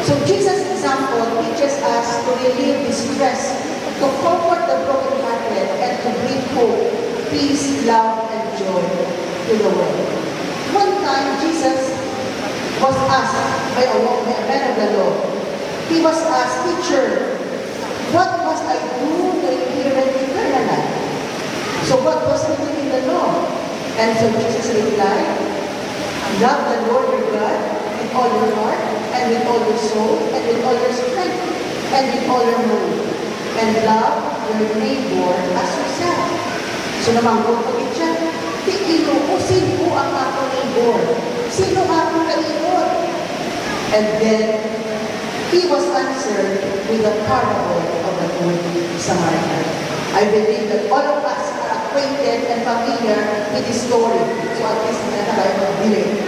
So Jesus' example teaches us to relieve distress, to comfort the brokenhearted, and to bring hope, peace, love, and joy to the world. One time, Jesus was asked by a man of the law. He was asked, "Teacher, what must I do to inherit eternal life?" So what was written in the law? And so Jesus replied, "Love the Lord your God with all your heart, and with all your soul, and with all your strength, and with all your mind, and love your neighbor as yourself." So namangkot ko siya, sino po ang ako neighbor? Sino ako kaibon? And then, he was answered with the parable of the Good Samaritan. I believe that all of us are acquainted and familiar with this story. So at least na tayo mag-relate.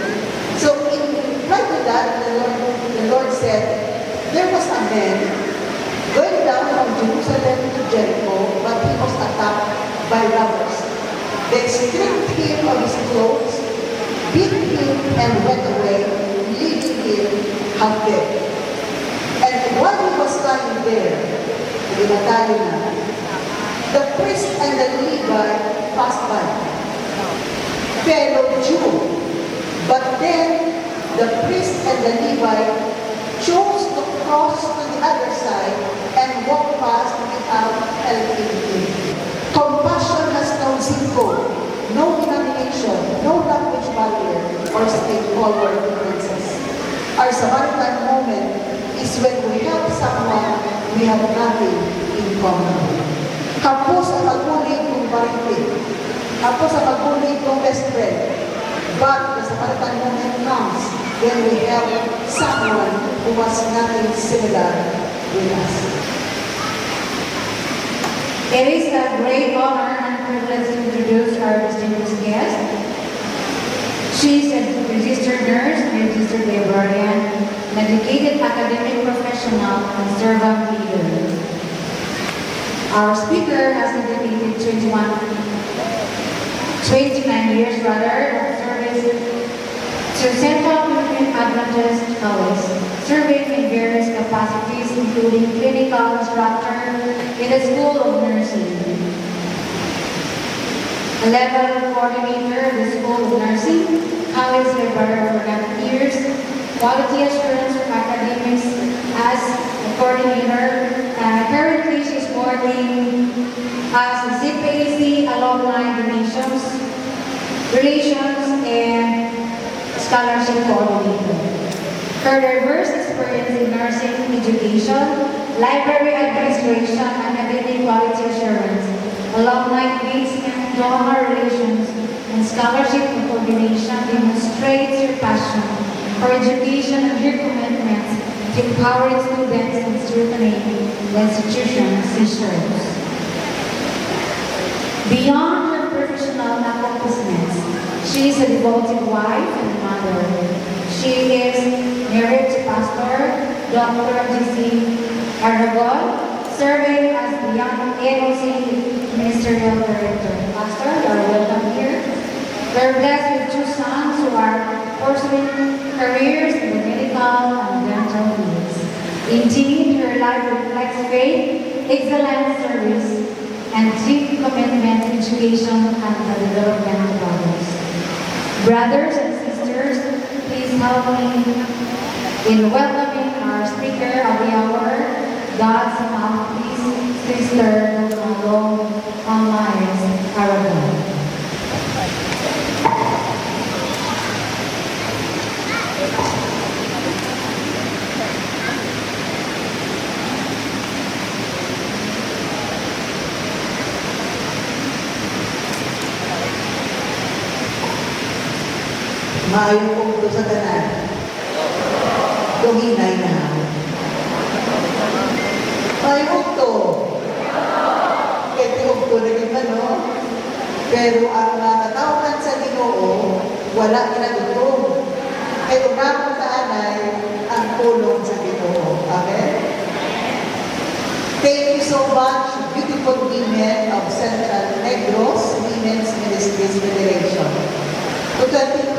So in reply to that, the Lord said, there was a man going down from Jerusalem to Jericho, but he was attacked by robbers. They stripped him of his clothes, beat him, and went away, leaving him half dead. And while he was lying there, the priest and the Levite passed by, fellow Jew. But then the priest and the Levite chose to cross to the other side and walk past without helping him. Compassion has no zip code, no denomination, no language barrier, or straightforward differences. Our Samaritan moment is when we help someone we have nothing in common. Kapos ang magulig kong paritin. Kapos ang magulig kong best friend. But the Samaritan moment comes when we help someone who has nothing similar with us. It is a great honor and privilege to introduce our distinguished guest. She is a registered nurse, registered librarian, an educated academic professional, and servant leader. Our speaker has dedicated 29 years of service to Central Philippine Adventist College, serving in various capacities including clinical instructor in the School of Nursing, a level coordinator of the School of Nursing, college librarian for 9 years, quality assurance for academics as a coordinator. Currently, she's working as a CPAC alumni relations and scholarship coordinator. Her diverse experience in nursing education, library administration, academic quality assurance, alumni engagement, donor relations, and scholarship coordination demonstrates her passion for education and her commitment to empower students and strengthening the institutions she serves. Beyond her professional accomplishments, she is a devoted wife and mother. She is married to Pastor Dr. G.C. Aragon, serving as the Young AOC Ministerial Director. Pastor, you are welcome here. We're blessed with 2 sons who are pursuing careers in the medical and dental fields. Indeed, her life reflects faith, excellent service, and deep commitment to education and the development of others. Brothers and sisters, please help me in welcoming our speaker of the hour, God's mouthpiece, Sister Marlo Amaris Aragon. Maayong pungto sa tanan. Luminay na. Maayong pungto. Kaya pungto na yung ano. Pero ang natatawagan sa Ginoo, wala ginagutong. Kaya unang taanay ang tulong sa Ginoo. Amen? Thank you so much, beautiful women of Central Negros Women's Ministries Federation. To 2024,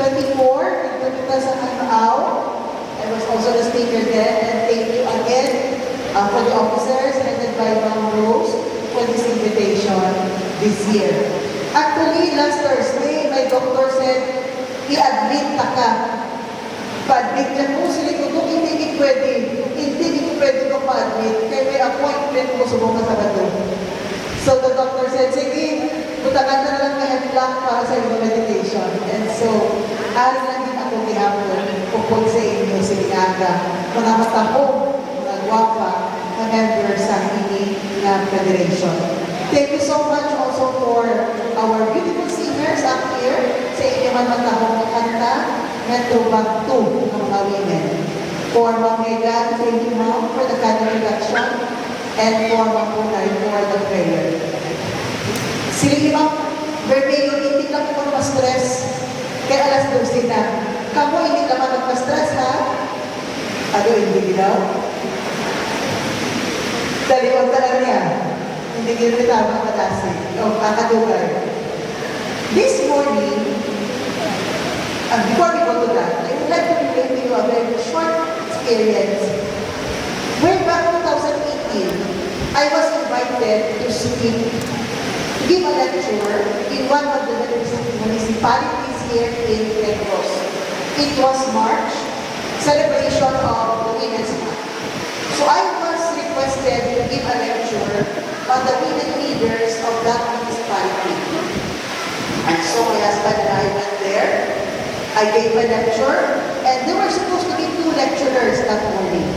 I was also the speaker then, and thank for the officers headed by Ma'am Rose for this invitation this year. Actually, last Thursday, my doctor said, i-admit na ka. Pa-admit niya po, sila ko, hindi pwede ko pa-admit, kaya may appointment ko sa buong Sabado. So the doctor said, sige, butakan na lang kahit lang para sa inyo meditation. And so, ari lang din ako gihapon, upod sa inyo, siliaga, mga matahong, mga gwapa, na member sa ini na federation. Thank you so much also for our beautiful singers up here sa inyong mga matahong na kanta, Metro Bank 2 ng mga women. For Ma'am Megan, thank you Ma'am for the kind introduction, and for Ma'am Punay for the prayer. Sila Ma'am, birthday yun, hindi lang po ma-stress, kaya alas 12 na. Kamu hindi naman magpa-stress ha? Ano, hindi daw? Daliwag talaga niya. Hindi kita makatasi. O, kakadugay. This morning, before we go to that, I would like to relate to you a very short experience. Way back 2018, I was invited to speak, to give a lecture in one of the municipalities here in Negros. It was March, celebration of the Women's Month. So I was requested to give a lecture on the women leaders of that municipality. And so my husband and I went there. I gave a lecture, and there were supposed to be 2 lecturers that morning.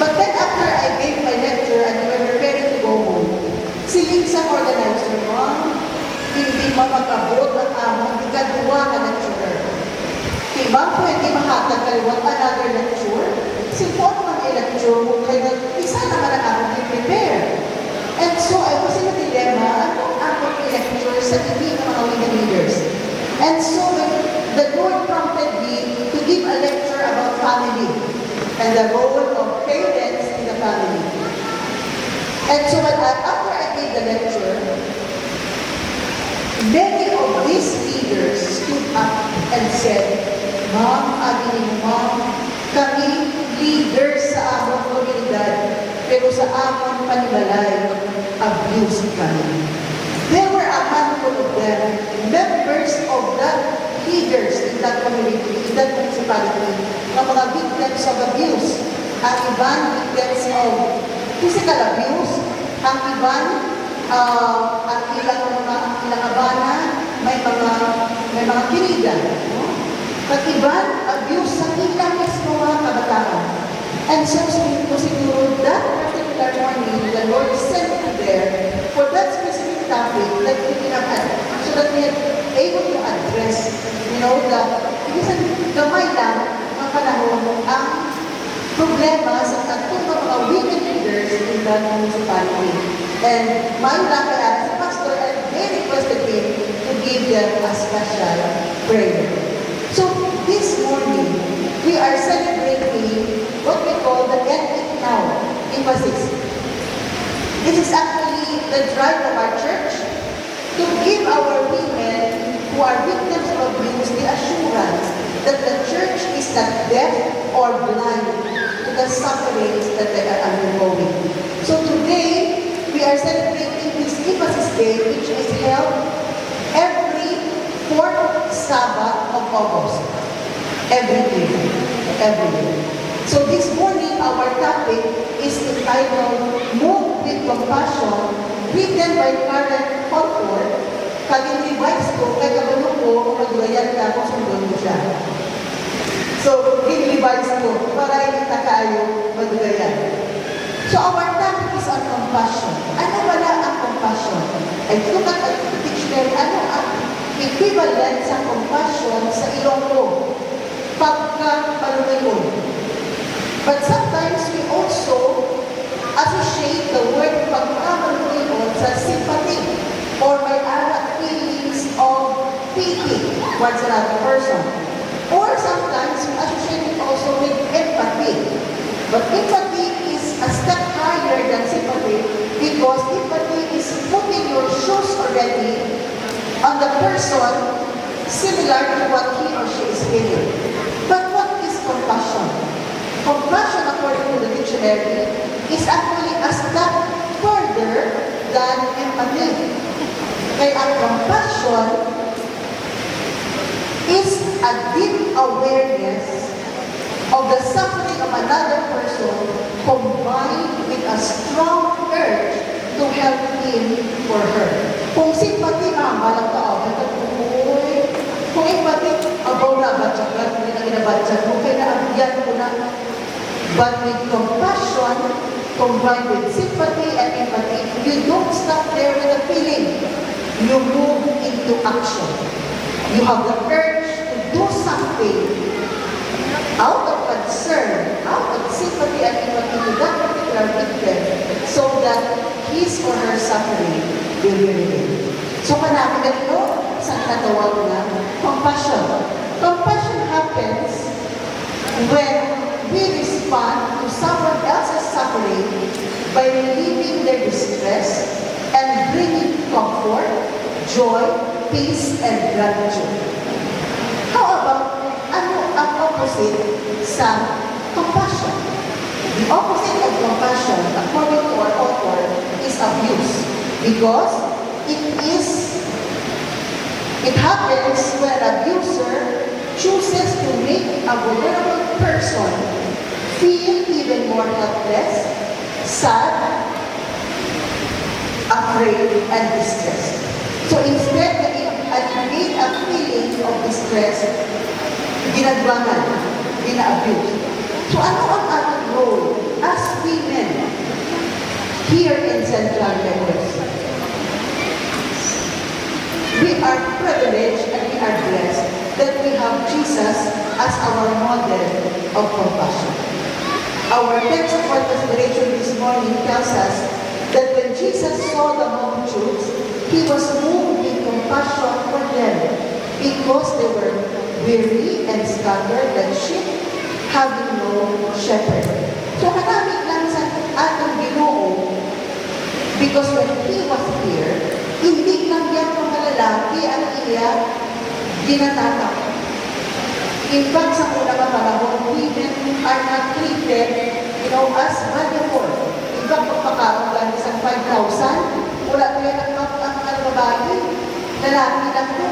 But then after I gave my lecture and we were preparing to go home, si Lisa organizer, Ma'am, hindi mapagabot ang among ikaduwa na lecturer. Diba, pwede makatag kaliwat another lecture? Simple naman ang lecture mo, kaya isa naman ang among i-prepare. And so I was in a dilemma, ano ang lecture sa hindi ng mga women leaders? And so the Lord prompted me to give a lecture about family and the role of parents in the family. And so after I gave the lecture, many of these leaders stood up and said, Ma'am, Ma'am, kami leaders sa among komunidad, pero sa among panimalay, abuse kami. There were a handful of them, members of that leaders in that community, in that municipality, ng mga victims of abuse. Ang iban, victims of physical abuse. Ang iban, ang ilang abana, may mga kinigan. No? At iban, abuse sa ilang mismo mga kabataan. And so, siguro that particular morning, the Lord sent me there for that specific topic that we can have, so that we are able to address, isang gamay lang ang panahon ang problema sa atong mga women leaders in the municipality. And my luck as a pastor, they requested him to give them a special prayer. So this morning, we are celebrating what we call the Get It Now emphasis. This is actually the drive of our church to give our women who are victims of abuse the assurance that the church is not deaf or blind to the sufferings that they are undergoing. So today, we are celebrating this emphasis day, which is held every 4th Sabbath of August. Every year. So this morning, our topic is entitled Move with Compassion, written by Karen Holford. Kaging revise ko, kaya kabalo ko, kung magulayan ka, kung sundon mo siya. So, i-revise ko, para hindi na kayo magulayan. So, our topic is on compassion. Ano wala ang compassion? I look at the dictionary, ano ang equivalent sa compassion sa Ilonggo? Pagka-palunayon. But sometimes we also associate the word pagka-palunayon sa sympathy or may other feelings of pity towards another person. Or sometimes we associate it also with empathy. But empathy is a step higher than sympathy because empathy is putting your shoes already on the person similar to what he or she is feeling. But what is compassion? Compassion, according to the dictionary, is actually a step further than empathy. Kaya ang compassion is a deep awareness of the suffering of another person combined with a strong urge to help him or her. Kung sympathy, walang tao, kung empathy, abaw na, batsagan, hindi na ginabatsagan, kung kailangan ko na. But with compassion, combined with sympathy and empathy, you don't stop there with a feeling. You move into action. You have the urge to do something out of concern, out of sympathy and empathy to that particular victim so that his or her suffering will be relieved. So kanami ganito, sa natawag na compassion. Compassion happens when we respond to someone else's suffering by relieving their distress and bringing comfort, joy, peace, and gratitude. How about ano ang opposite sa compassion? The opposite of compassion, according to our author, is abuse. Because it happens when an abuser chooses to make a vulnerable person feel even more helpless, sad, afraid, and distressed. So instead na i-create a feeling of distress, ginagwangan, gina-abuse. So ano ang ating role as women here in Central University? We are privileged and we are blessed that we have Jesus as our model of compassion. Our text for consideration this morning tells us that when Jesus saw the multitudes, He was moved with compassion for them because they were weary and scattered like sheep having no shepherd. So hanapin lang sa atong Ginoo because when He was here, hindi lang yan mga lalaki ang iya ginatatak. In fact, sa unang panahon, women are not treated, as valuable. In fact, pagpakaroon lang isang 5,000, wala tayo ng mga babae, lalaki lang to.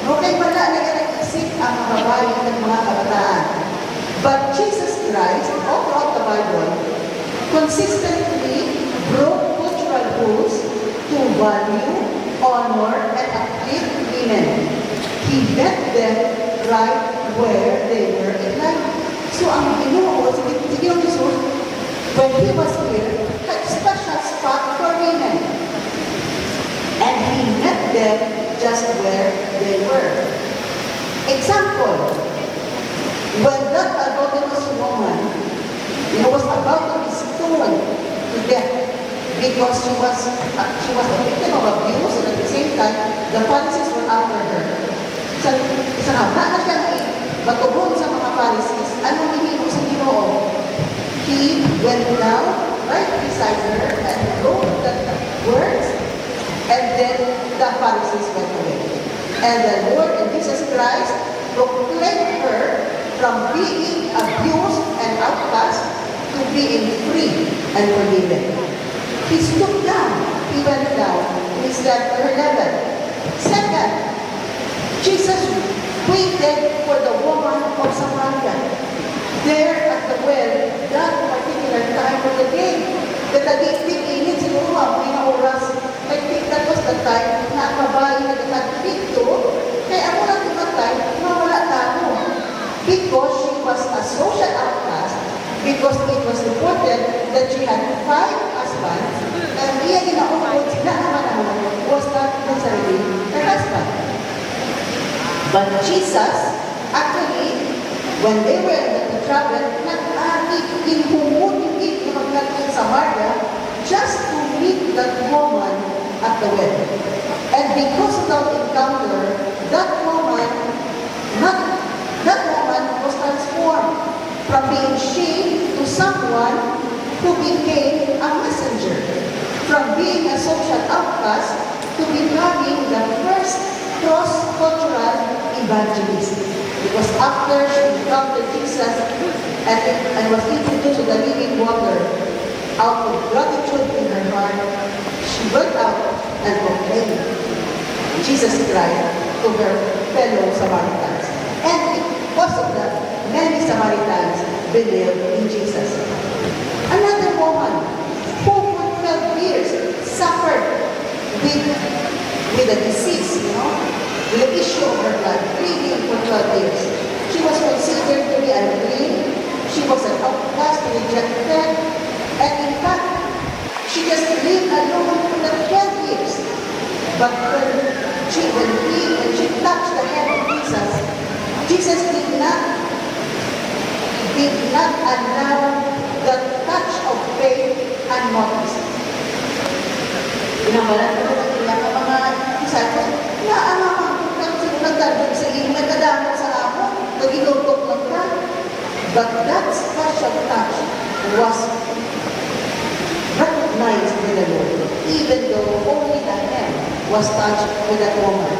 Okay, wala na yan nag-isip ang mga babae ng mga kabataan. But Jesus Christ, all throughout the Bible, consistently broke cultural rules to value, honor, and uplift women. He met them right where they were in life. So ang Ginoo, si Ginoo Jesus, when He was here, had special spot for women. And He met them just where they were. Example, when that adulterous woman was about to be stoned to death because she was a victim of abuse, and at the same time, the Pharisees were after her. Sa haba na siya matubog sa mga Pharisees, anong hinihintay sa Ginoo? He went down right beside her and wrote the words, and then the Pharisees went away. And the Lord and Jesus Christ proclaimed her from being abused and outcast to being free and forgiven. He stooped down, he went down, he stepped to her level. Second, Jesus waited for the woman of Samaria. There at the well, that particular time of the day, that nagiging init siguro ang mga oras, I think that was the time na ang babae na nagdito, kaya ako lang tumatay, mawala tao. Because she was a social outcast, because it was reported that she had 5 husbands, and iya ginaupod sila naman was not necessarily her husband. But Jesus, actually, when they were in the travel, inhumut-higit na magkakaroon sa Samaria just to meet that woman at the well. And because of that encounter, that woman was transformed from being shamed to someone who became a messenger, from being a social outcast to becoming the first cross-cultural evangelist. Because after she encountered Jesus and was introduced to the living water, a out of gratitude in her heart, she went out and proclaimed Jesus Christ to her fellow Samaritans. And because of that, many Samaritans believed in Jesus. Another woman who for 12 years suffered with a disease, with the issue of her blood, bleeding for 12 years. She was considered to be unclean. She was an outcast, rejected, and in fact, she just lived alone for the 12 years. But when she touched the hem of Jesus, Jesus did not allow the touch of faith unnoticed. Pinamalan ko ng ilang mga disciples na kasi nagdadag sa iyo, nagdadamot sa ako, naginutok lang ka. But that special touch was recognized by the Lord, even though only the hem was touched with that woman.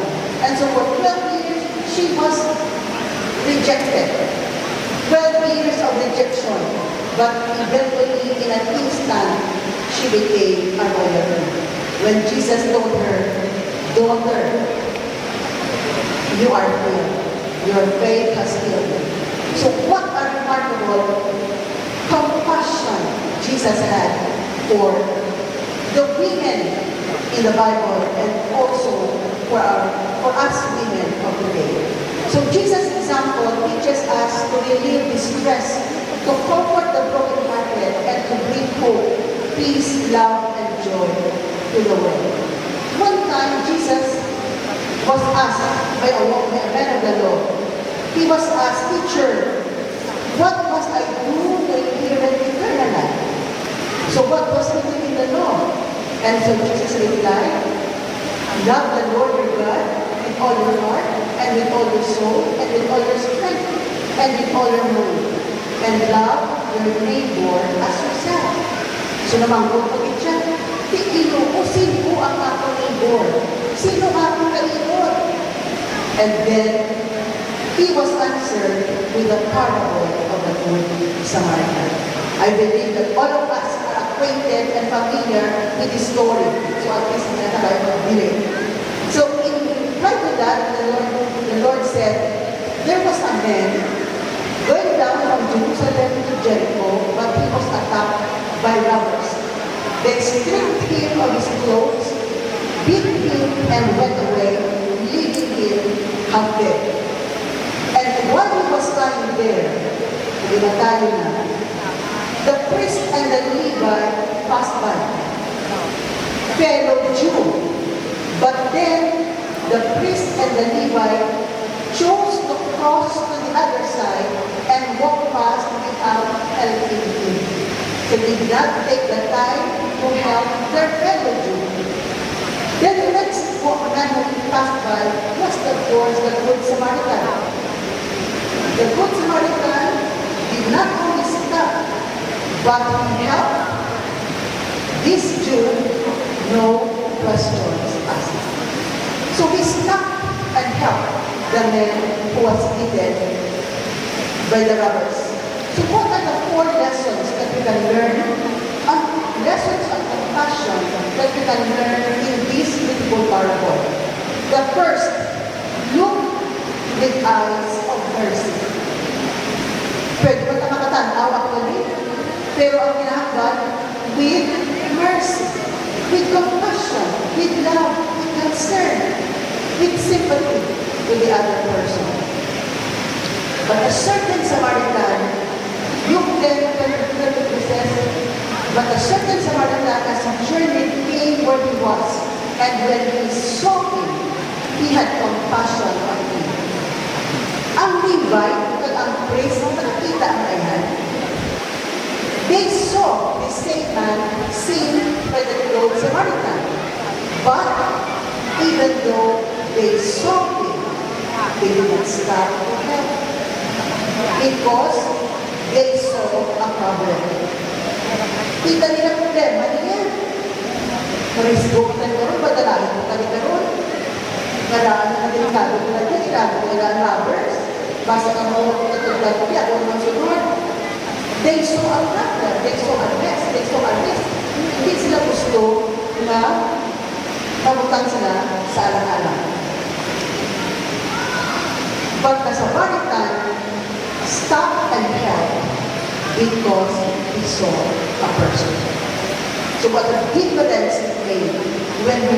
And so for 12 years, she was rejected. 12 years of rejection. But eventually, in an instant, she became a royal. When Jesus told her, "Daughter, you are healed. Your faith has healed you." So what a remarkable compassion Jesus had for the women in the Bible and also for us women of today. So Jesus' example teaches us to relieve distress, to comfort the brokenhearted, and to bring hope, peace, love, and joy to the world. One time, Jesus was asked by a man of the law. He was asked, "Teacher, what must I do to inherit eternal life?" So what was written in the law? And so Jesus replied, "Love the Lord your God with all your heart, and with all your soul, and with all your strength, and with all your mind, and love your neighbor as yourself." So naman kung pag-itya, tigilo ko, sino ang ako neighbor? Sino ako neighbor? And then, he was answered with the parable of the Good Samaritan. I believe that all of us are acquainted and familiar with this story. So at least nakakaibigan. So in reply to that, the Lord said, there was a man going down from Jerusalem to Jericho, but he was attacked by robbers. They stripped him of his clothes, beat him, and went away, leaving him half dead. And while he was lying there, the priest and the Levite passed by, fellow Jew. But then the priest and the Levite chose to cross to the other side and walk past without helping him. They did not take the time to help their fellow Jew. Then the next man who passed by was, of course, the Good Samaritan. The Good Samaritan did not only stop, but he helped this Jew, no questions asked. So he stopped and helped the man who was beaten by the robbers. So what are the 4 lessons that we can learn? Lessons of compassion that we can learn in this beautiful parable. The first, look with eyes of mercy. Pwede ba ito makatanaw actually? Pero ang ginagawa, with mercy, with compassion, with love, with concern, with sympathy with the other person. But a certain Samaritan, Luke 10:32 says, but a certain Samaritan as he journeyed came where he was, and when he saw him, he had compassion on him. Ang Levite at ang priest, nakita ang ayan. They saw the same man seen by the Good Samaritan. But even though they saw him, they did not stop to help. Because they saw a problem. Kita nila problema niya. Marisgo ka na ron, badalahin mo ka na ron. Maraan na delikado nila niya, ilado nila ang robbers. Basta ka mo, katulad niya, o naman sunod. They saw a problem, they saw a mess, they saw a risk. na nabutang sila sa alang-alang. But the Samaritan stopped and helped because he saw a person. So what the difference it made when we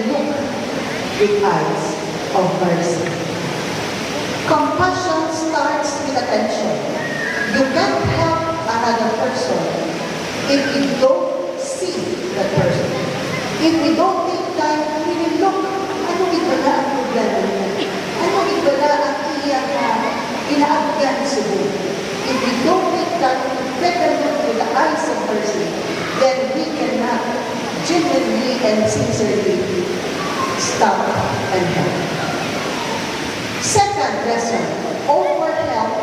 look with eyes of mercy. Compassion starts with attention. You can't help another person if you don't see that person. If we don't take time to really look, ano ibala ang problema niya? Ano ibala ang iyak na inaabyan sa buhay? If we don't take time to better look with the eyes of mercy, then we cannot genuinely and sincerely stop and help. Second lesson, offer help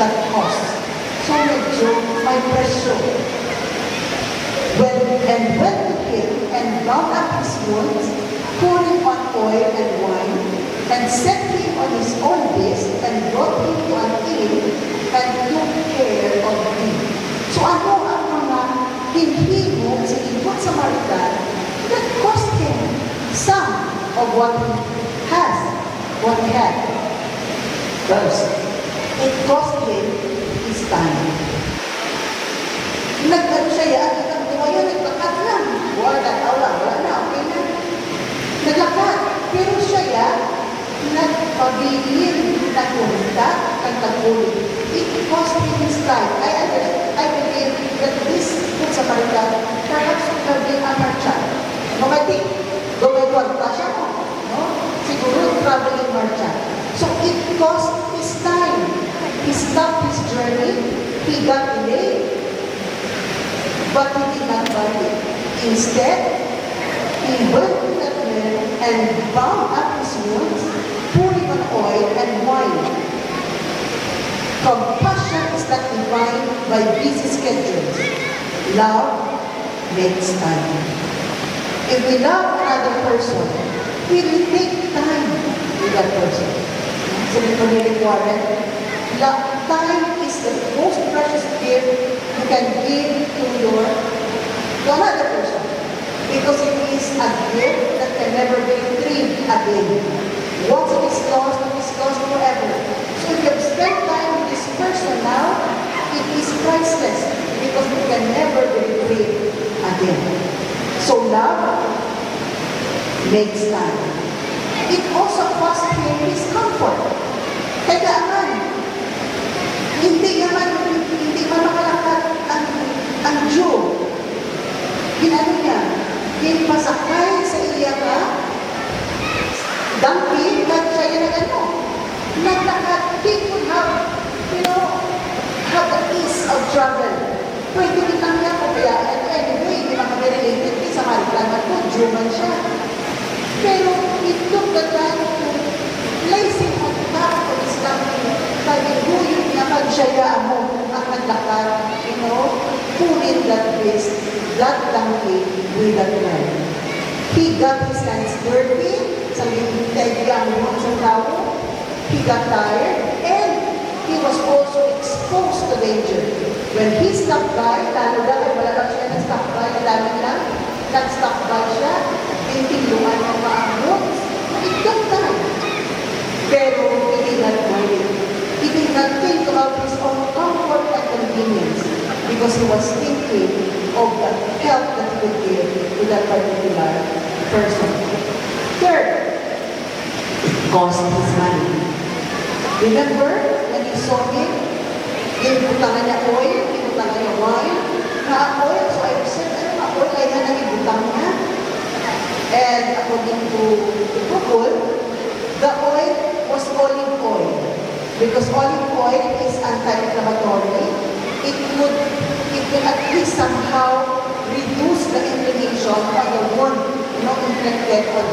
that costs. So medyo may presyo. When to him and bound up his wounds, pouring on oil and wine, and set him on his own beast, and brought him to an inn, and took care of him. So ano ang mga hinhimo sa ibang Samaritan that cost him some of what he has, what he had? First, it cost him his time. Nagdano siya, kita mo ngayon, naglakad lang. Wala na, okay na. Naglakad. Pero siya, nagpabilin, nagpunta, nagtagulit. It cost him his time. I believe that this Good Samaritan perhaps could have been a merchant. No, I think, gawin pa siya mo. No? Siguro, traveling merchant. So it cost his time. He stopped his journey. He got delayed. But he did not buy it. Instead, he went to that man and bound up his wounds, pouring on oil and wine. Compassion is not defined by busy schedules. Love makes time. If we love another person, we will take time with that person. Sabi ko ni Rick Warren, time is the most precious gift you can give to another person. Because it is a gift that can never be retrieved again. Once it is lost forever. So if you have spent time with this person now, it is priceless because it can never be retrieved again. So love makes time. It also costs him his comfort. Kailangan, hindi man makalakad ang Jew. Ginano niya, pasakay sa iya ka, donkey, at siya yan ang ano. Naglakad, he could have, have the ease of travel. Pwede din lang niya kung kaya, anyway, hindi makapirelated din sa Maritan, at kung Jew man siya. Pero it took the time to place him on top of his donkey. Pag-ibuhin niya, pag-shaya mo, at naglakad, pulling that beast, that donkey with that man. He got his hands dirty, he got tired, and he was also exposed to danger. When he stopped by, lalo dahil wala lang siya nag-stop by, dami lang, nag-stop by siya, tintiluan ng maamot. It took time. Pero he did not mind it. He did not think about his own comfort and convenience because he was thinking of the help that he could give to that particular person. Third, cost his money. Remember when you saw him, inutangan niya oil, inutangan niya wine, oil, so I said, oil ay na ibutang niya. And according to Google, the oil was olive oil. Because olive oil is anti-inflammatory, it will at least somehow reduce the inflammation or the wound inflicted on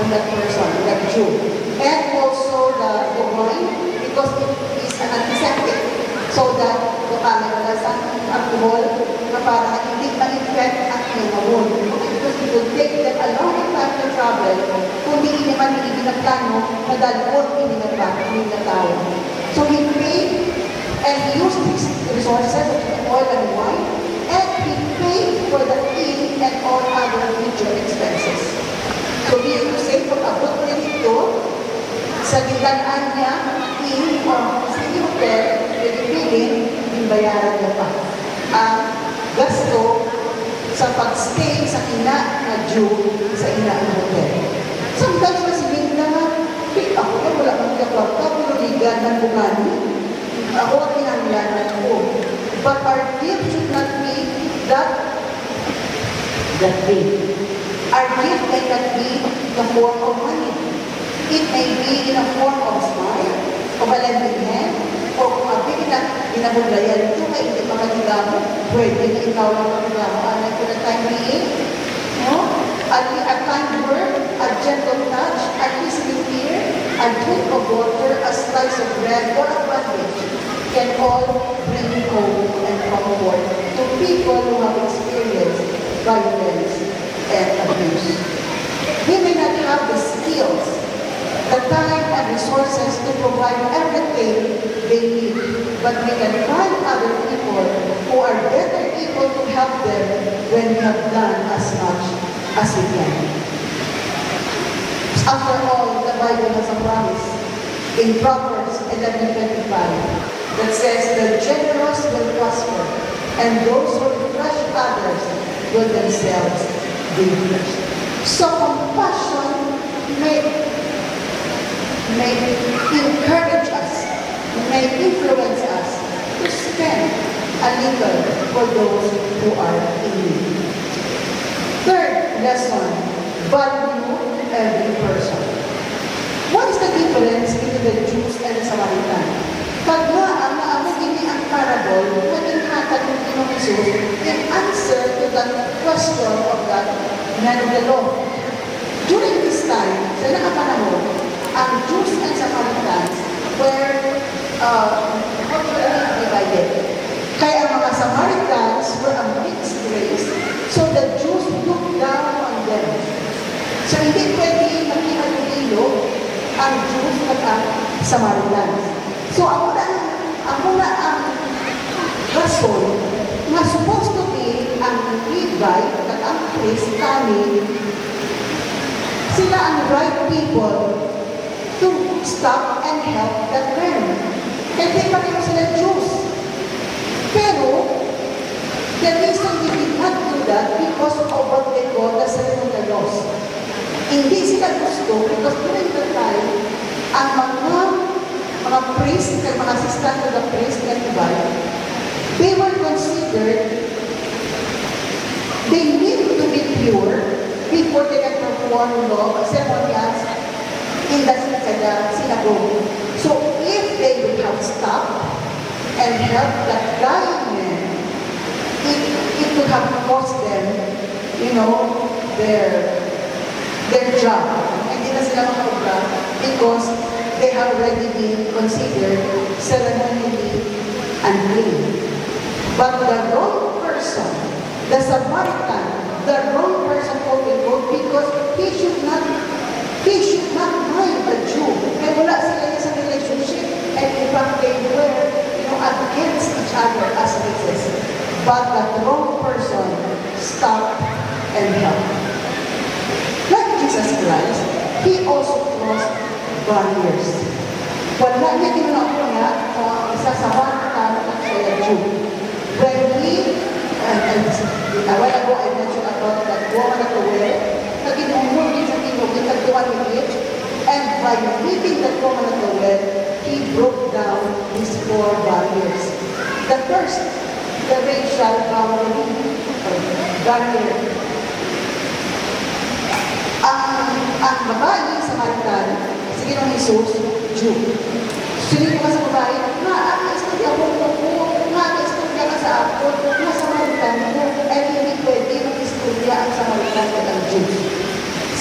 that person, that Jew. And also the wine, because it is an antiseptic, so that the camera sa alcohol na para hindi ma-infect ang iyong wound. Because it will take them a long time to travel kung hindi naman hindi nagplano na dalawon hindi na tao. So he paid and he used his resources of oil and wine, and he paid for the inn Sa gitnaan niya, sa hotel, pinipiling, bayaran niya pa ang gasto sa pag-stay sa ina na Jew sa ina ng hotel. Sometimes masibig na nga, ako na wala kang kakwarta, pinuligan ng bukani. Ako ang kinanglanan ko. But our gift should not be that big. Our gift may not be in the form of money. It may be in a form of smile, of a lending hand, o kung abig na ginabuglayan ito, may hindi pa kanila mo, pwede na ikaw lang kanila mo, anak ko na time being, no? A kind word, a gentle touch, a listening ear, a drink of water, a slice of bread, or a bandage can all bring hope and comfort to people who have experienced violence and abuse. We may not have the skills, the time and resources to provide everything they need, but we can find other people who are better able to help them when we have done as much as we can. After all, the Bible has a promise in Proverbs 11:25 that says, "The generous will prosper, and those who refresh others will themselves be refreshed." So compassion may encourage us, may influence us to spend a little for those who are in need. Third lesson, value every person. What is the difference between the Jews and the Samaritan? Pag naamog ini ang parable, naging hatag ng Pinoong Jesus in answer to the question of that man of the law. During this time, sa nakapanahon, ang Jews and Samaritans were culturally divided. Kaya ang mga Samaritans were a mixed race, so the Jews looked down on them. So hindi pwede magkihalo ang Jews at ang Samaritans. So ako na ang rason na supposed to be ang Levite at ang priest kami, sila ang right people to stop and help that man. Hindi pa rin sila Jews. Pero, the reason they did not do that because of what they call the ceremonial laws. Hindi sila gusto because during the time, ang mga priest, ang mga assistant to the priest and Levite, they were considered, they need to be pure before they can perform ceremonials in the synagogue. So if they would have stopped and helped that dying man, it would have cost them, their job. Hindi na sila makapag because they have already been considered ceremonially unclean. But the wrong person, the Samaritan, the wrong person because he should not mind the Jew. Kaya wala sila sa relationship. And in fact, they were, against each other as races. But the wrong person stopped and helped. Like Jesus Christ, he also crossed barriers. Wala niya tinanong niya isa sa Samaritan at sa Jew. When he, a while ago I mentioned about that woman at the well, nag-inumul din sa tingog, nagtuwan ni Rich, and by meeting that woman at the well, he broke down these 4 barriers. The first, the racial barrier. Ang babae sa Samaritan, sige ng Jesus, Jew. Sulit ka sa babae, na-istudya ko, na-istudya ka sa ako, na Samaritan ko, ay hindi pwede mag-istudya ang Samaritan at ang Jews.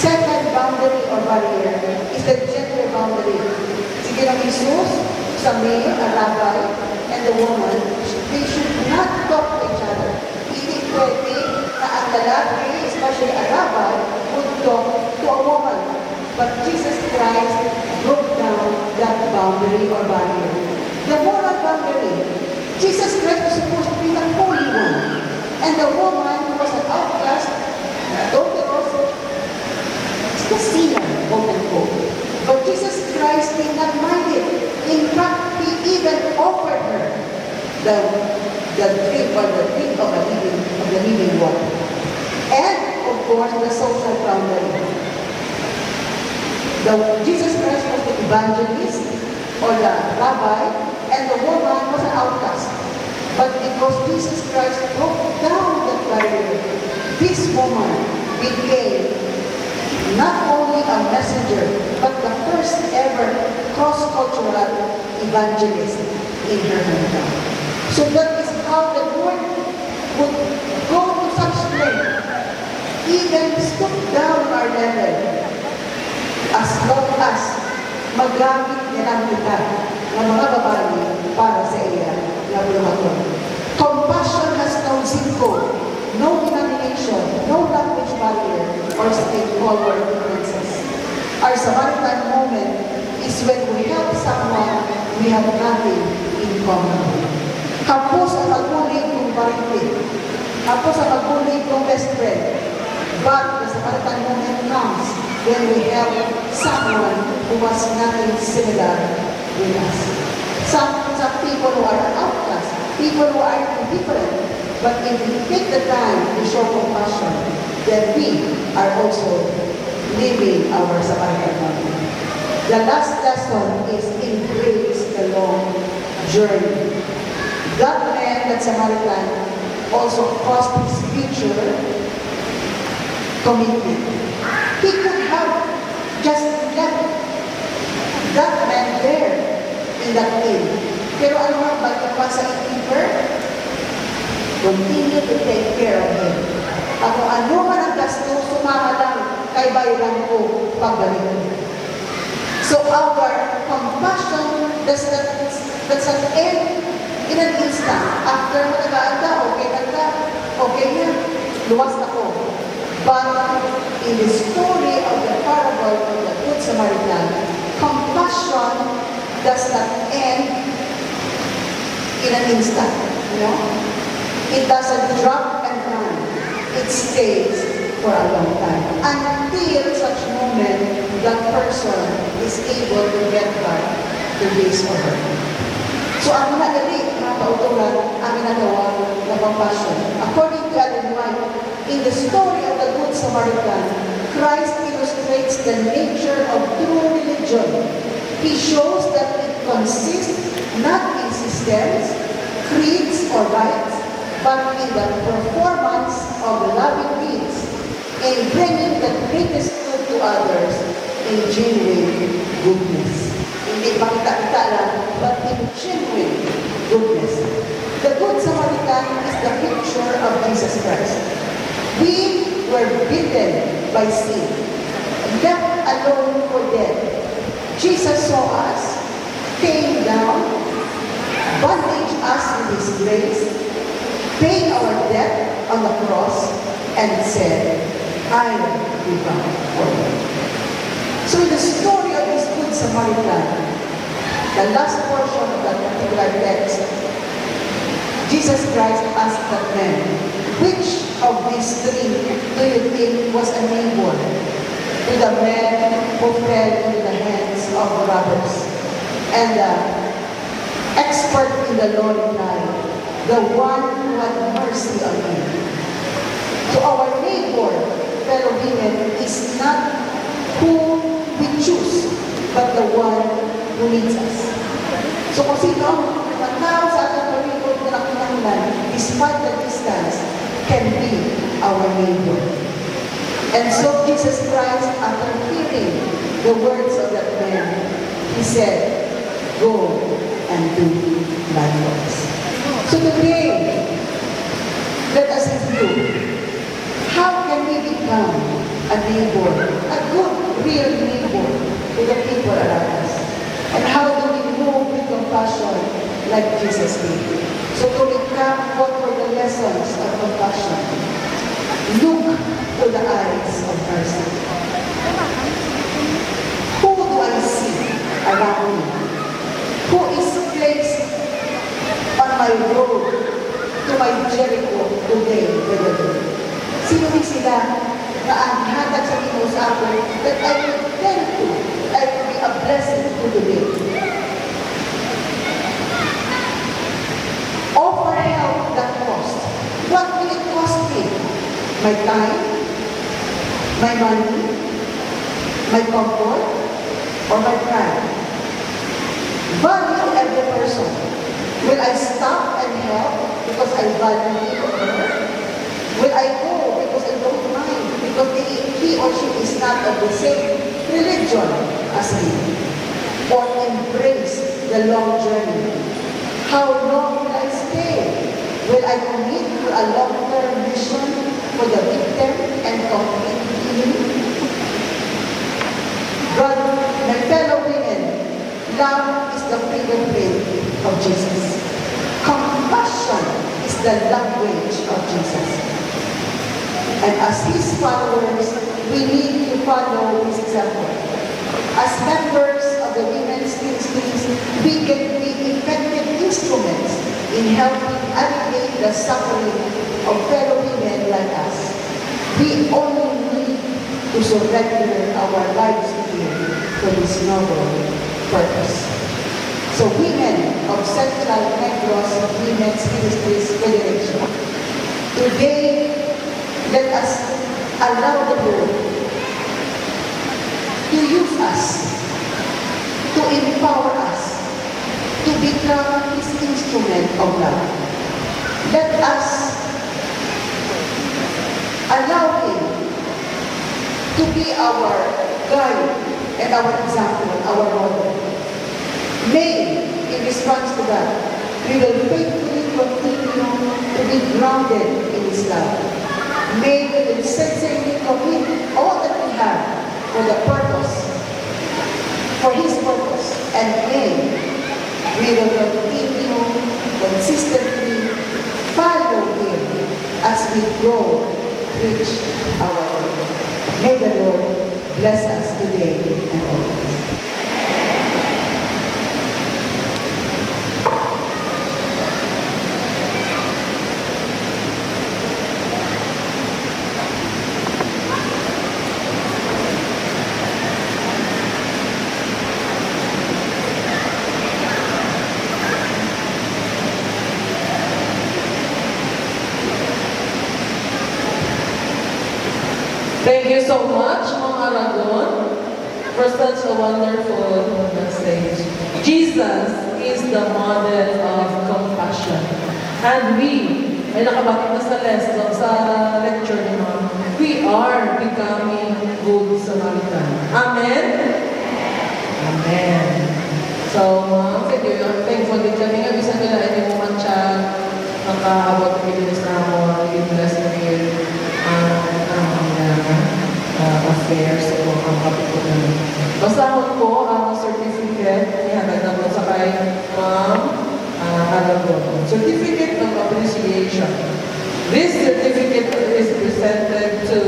Second boundary or barrier is the gender boundary. Sige ng Jesus, sa male, a rabbi, and the woman, they should not talk to each other. Hindi pwede na ang lalaki, especially a rabbi, would talk to a woman. But Jesus Christ broke down that boundary or barrier. The moral boundary. Jesus Christ was supposed to be the holy one. And the woman who was an outcast, adulterous, the sinner, quote unquote. But Jesus Christ did the drink of the living water. And, of course, the social boundary. Jesus Christ was the evangelist or the rabbi, and the woman was an outcast. But because Jesus Christ broke down the barrier, this woman became not only a messenger, but the first ever cross-cultural evangelist in her hometown. So that is how the Lord would go to such length, even stoop down our level, as long as magamit nilang kita ng mga babae para sa iya na buluhaton. Compassion has no zip code, no denomination, no language barrier, or state color differences. Our Samaritan moment is when we help someone we have nothing in common. Kapos ang magbulig kong paritin. Kapos ang magbulig kong best friend. But the Samaritan moment comes when we help someone who was nothing similar with us. Some people who are outcasts, people who are different. But if we take the time to show compassion, then we are also living our Samaritan moment. The last lesson is embrace the long journey. That man, that Samaritan, also cost his future commitment. He could have just left that man there in that inn. Pero ano nga ba pa sa innkeeper? Continue to take care of him. At kung ano man ang gasto, sumama lang kay bayaran ko pagbalik. So our compassion does not end in an instant. After mo nag-aanda, okay na, luwas na ko. But in the story of the parable of the Good Samaritan, compassion does not end in an instant. You know? It doesn't drop and run. It stays for a long time. Until such moment, that person is able to get back to his or her. So ang mga dali, mga kautulan, ang ginagawa ng compassion. According to Ellen White, in the story of the Good Samaritan, Christ illustrates the nature of true religion. He shows that it consists not in systems, creeds, or rites, but in the performance of loving deeds, in bringing the greatest good to others, in genuine goodness. Hindi pakita-kita lang, but in genuine goodness. The Good Samaritan is the picture of Jesus Christ. We were bitten by sin, left alone for dead. Jesus saw us, came down, bandaged us with His grace, paid our debt on the cross, and said, I will be back for you. So in the story of this Good Samaritan, the last portion of that particular text, Jesus Christ asked that man, which of these three do you think was a neighbor to the man who fell into the hands of the robbers? And the expert in the law replied, the one who had mercy on him. So our neighbor, fellow women, is not who we choose, but the one who needs us. So kung sino ang tao sa ating palibot na nakinanglan, despite the distance, can be our neighbor. And so Jesus Christ, after hearing the words of that man, He said, go and do likewise. So today, let us review. How can we become a neighbor, a good, real neighbor to the people around us? And how do we move with compassion like Jesus did? So to recap, what were the lessons of compassion? Look to the eyes of mercy. Who do I see around me? Who is placed on my road to my Jericho today, brother? Sino sila na ang hatag sa Ginoo sa akin that I will tell to, I will be a blessing to today. Offer help My time, my money, my comfort, or my pride? Value every person. Will I stop and help because I value her? Will I go because I don't mind? Because he or she is not of the same religion as me? Or embrace the long journey? How long will I stay? Will I commit to a long-term mission for the victim and complete healing? Brother, my fellow women, love is the fingerprint of Jesus. Compassion is the language of Jesus. And as His followers, we need to follow His example. As members of the Women's Ministries, we can be effective instruments in helping alleviate the suffering of fellow women like us. We only need to surrender our lives here for this noble purpose. So women of Central Negros Women's Ministries Federation, today, let us allow the Lord to use us, to empower us, to become His instrument of love. Let us allow Him to be our guide and our example, our model. May, in response to that, we will faithfully continue to be grounded in His love. May we will sincerely commit all that we have for the purpose, for His purpose, and may we will continue consistently follow Him as we grow, reach our goal. May the Lord bless us today and always. Thank you so much, Ma'am Aragon, for such a wonderful message. Jesus is the model of compassion. And we, ay nakabati na sa lesson, sa lecture ni Ma'am, we are becoming good Samaritan. Amen? Amen. So, Ma'am, thankful din kami nga bisa nila ay mo man siya makaabot ng bilis na ako, i-bless na yun affairs o ang kapitulan. Basahon ko ang certificate ihatag na po sa kay Ma'am Aragon. Certificate of Appreciation. This certificate is presented to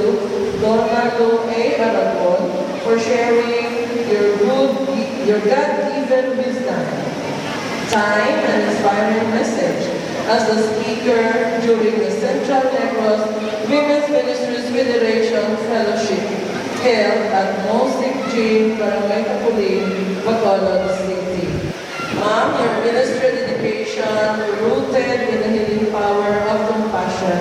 Donaldo A. Aragon for sharing your God-given wisdom, time, and inspiring message as the speaker during the Central Negros Women's Ministries Federation Fellowship held at Mosik Gym, Barangay Capulin, Bacolod City. Ma'am, your ministry dedication, rooted in the healing power of compassion,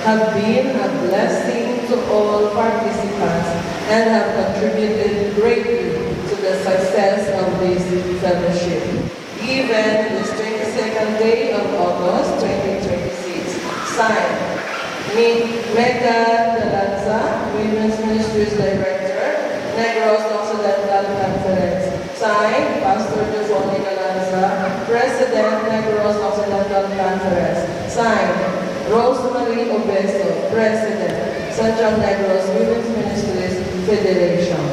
have been a blessing to all participants and have contributed greatly to the success of this fellowship. Given this 22nd day of August 2026, signed, Mega Dalanza, Women's Ministries Director, Negros Occidental Conference. Signed, Pastor Giovanni Dalanza, President, Negros Occidental Conference. Signed, Rosemary Obeso, President, Central Negros Women's Ministries Federation.